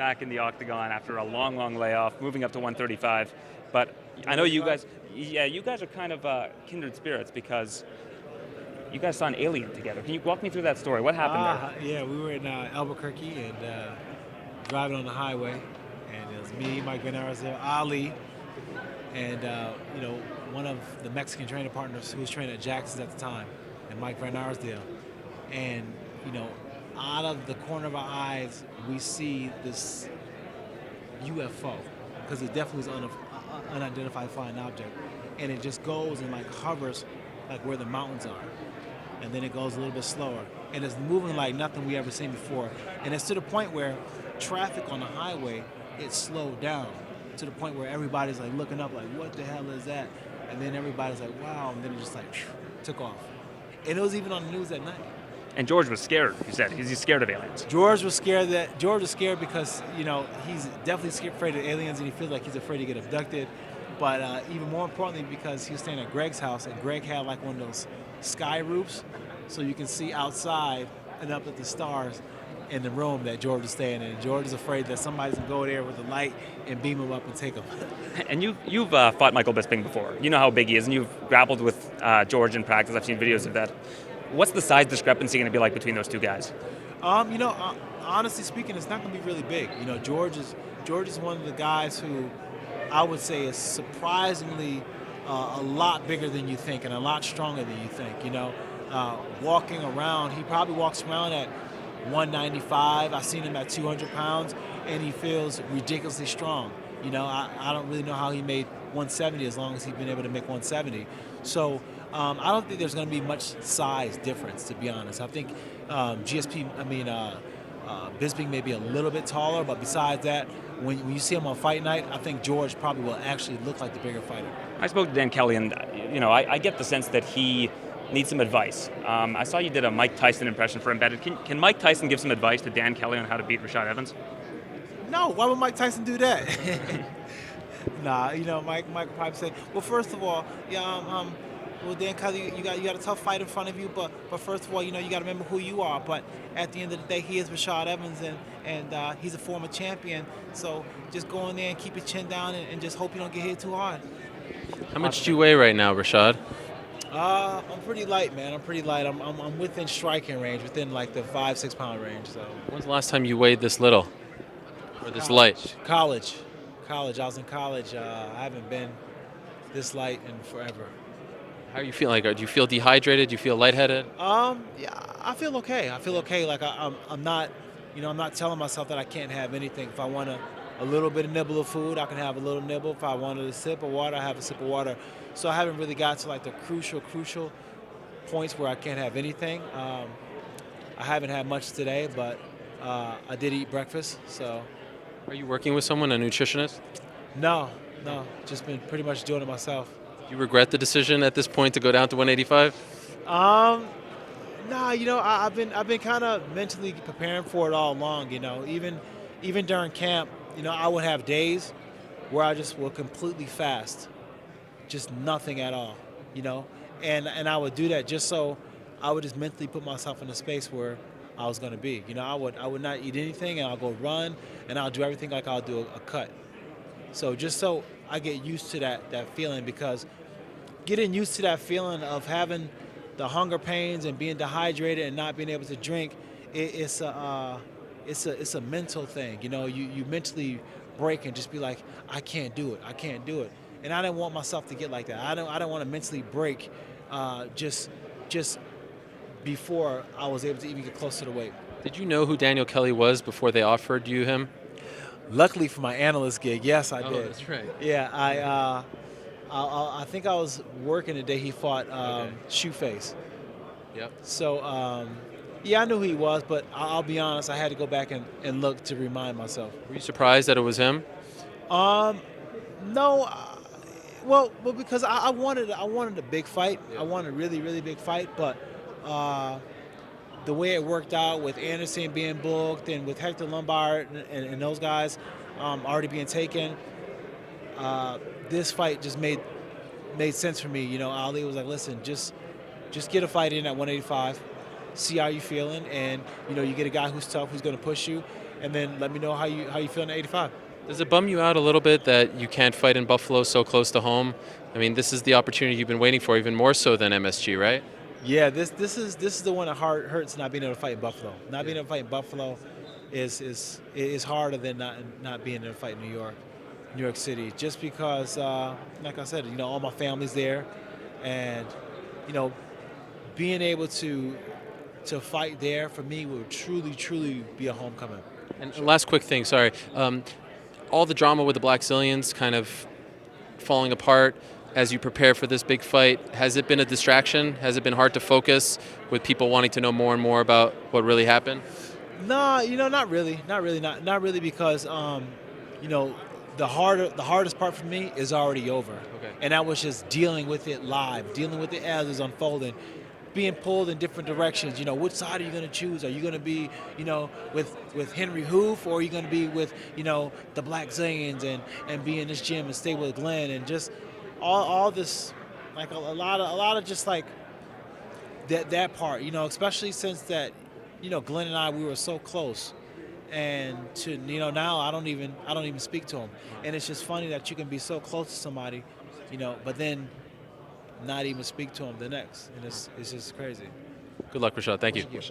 back in the octagon after a long, long layoff, moving up to 135. But I know you guys, yeah, you guys are kind of kindred spirits because you guys saw an alien together. Can you walk me through that story? What happened there? Yeah, we were in Albuquerque and driving on the highway, and it was me, Mike Van Arsdale, Ali, and one of the Mexican training partners who was training at Jackson's at the time, and Mike Van Arsdale, and you know, out of the corner of our eyes, we see this UFO because it definitely was an unidentified flying object, and it just goes and like hovers like where the mountains are, and then it goes a little bit slower, and it's moving like nothing we ever seen before, and it's to the point where traffic on the highway it slowed down to the point where everybody's like looking up like what the hell is that, and then everybody's like wow, and then it just like took off, and it was even on the news at night. And George was scared, you said. He's scared of aliens. George was scared because he's definitely afraid of aliens, and he feels like he's afraid to get abducted. But even more importantly, because he was staying at Greg's house, and Greg had like one of those sky roofs, so you can see outside and up at the stars in the room that George is staying in. And George is afraid that somebody's gonna go there with a light and beam him up and take him. And you've fought Michael Bisping before. You know how big he is, and you've grappled with George in practice. I've seen videos of that. What's the size discrepancy going to be like between those two guys? Honestly speaking, it's not going to be really big. George is one of the guys who I would say is surprisingly a lot bigger than you think and a lot stronger than you think. Walking around, he probably walks around at 195. I've seen him at 200 pounds, and he feels ridiculously strong. I don't really know how he made 170 as long as he's been able to make 170. So I don't think there's going to be much size difference, to be honest. I think Bisping may be a little bit taller, but besides that, when you see him on fight night, I think George probably will actually look like the bigger fighter. I spoke to Dan Kelly, and I get the sense that he needs some advice. I saw you did a Mike Tyson impression for Embedded. Can Mike Tyson give some advice to Dan Kelly on how to beat Rashad Evans? No, why would Mike Tyson do that? Nah, Mike would probably say, well, first of all, well, Dan Kelly, you got a tough fight in front of you, but first of all, you got to remember who you are. But at the end of the day, he is Rashad Evans, and he's a former champion. So just go in there and keep your chin down and just hope you don't get hit too hard. How much do you weigh right now, Rashad? I'm pretty light, man. I'm pretty light. I'm within striking range, within like the 5-6 pound range. So. When's the last time you weighed this little, or this light? College. I was in college. I haven't been this light in forever. How are you feeling? Do you feel dehydrated? Do you feel lightheaded? Yeah, I feel okay. Like I'm not, I'm not telling myself that I can't have anything. If I want a little bit of nibble of food, I can have a little nibble. If I wanted a sip of water, I have a sip of water. So I haven't really got to like the crucial points where I can't have anything. I haven't had much today, but I did eat breakfast. So. Are you working with someone, a nutritionist? No, just been pretty much doing it myself. Do you regret the decision at this point to go down to 185? Nah, I've been kind of mentally preparing for it all along. Even during camp, I would have days where I just will completely fast, just nothing at all. And I would do that just so I would just mentally put myself in a space where I was going to be. I would not eat anything, and I'll go run, and I'll do everything like I'll do a cut. So just so I get used to that feeling, because getting used to that feeling of having the hunger pains and being dehydrated and not being able to drink, it's a mental thing. You mentally break and just be like, I can't do it. And I didn't want myself to get like that. I don't want to mentally break just before I was able to even get close to the weight. Did you know who Daniel Kelly was before they offered you him? Luckily for my analyst gig, yes, I did. Oh, that's right. Yeah, I think I was working the day he fought Shoeface. Yep. So, yeah, I knew who he was, but I'll be honest, I had to go back and look to remind myself. Were you surprised that it was him? No. Well, because I wanted a big fight. Yeah. I wanted a really, really big fight, but the way it worked out with Anderson being booked and with Hector Lombard and those guys already being taken, this fight just made sense for me. Ali was like, listen, just get a fight in at 185, see how you're feeling, and you get a guy who's tough, who's going to push you, and then let me know how you feel in 85. Does it bum you out a little bit that you can't fight in Buffalo so close to home? I mean, this is the opportunity you've been waiting for, even more so than MSG, right? Yeah, this is the one that hurts not being able to fight in Buffalo. Not being able to fight in Buffalo is harder than not being able to fight in New York City. Just because, like I said, all my family's there, and being able to fight there for me would truly be a homecoming. And last quick thing, sorry. All the drama with the Black Zillions kind of falling apart as you prepare for this big fight, has it been a distraction? Has it been hard to focus with people wanting to know more and more about what really happened? No, not really, because the hardest part for me is already over. Okay. And that was just dealing with it live, dealing with it as it's unfolding, being pulled in different directions. Which side are you going to choose? Are you going to be, with Henry Hoof, or are you going to be with, the Black Zillions and be in this gym and stay with Glenn, and just all this, like a lot of just like that part, especially since that, Glenn and I, we were so close. And to now I don't even speak to him, and it's just funny that you can be so close to somebody, but then not even speak to him the next, and it's just crazy. Good luck, Rashad. Thank you.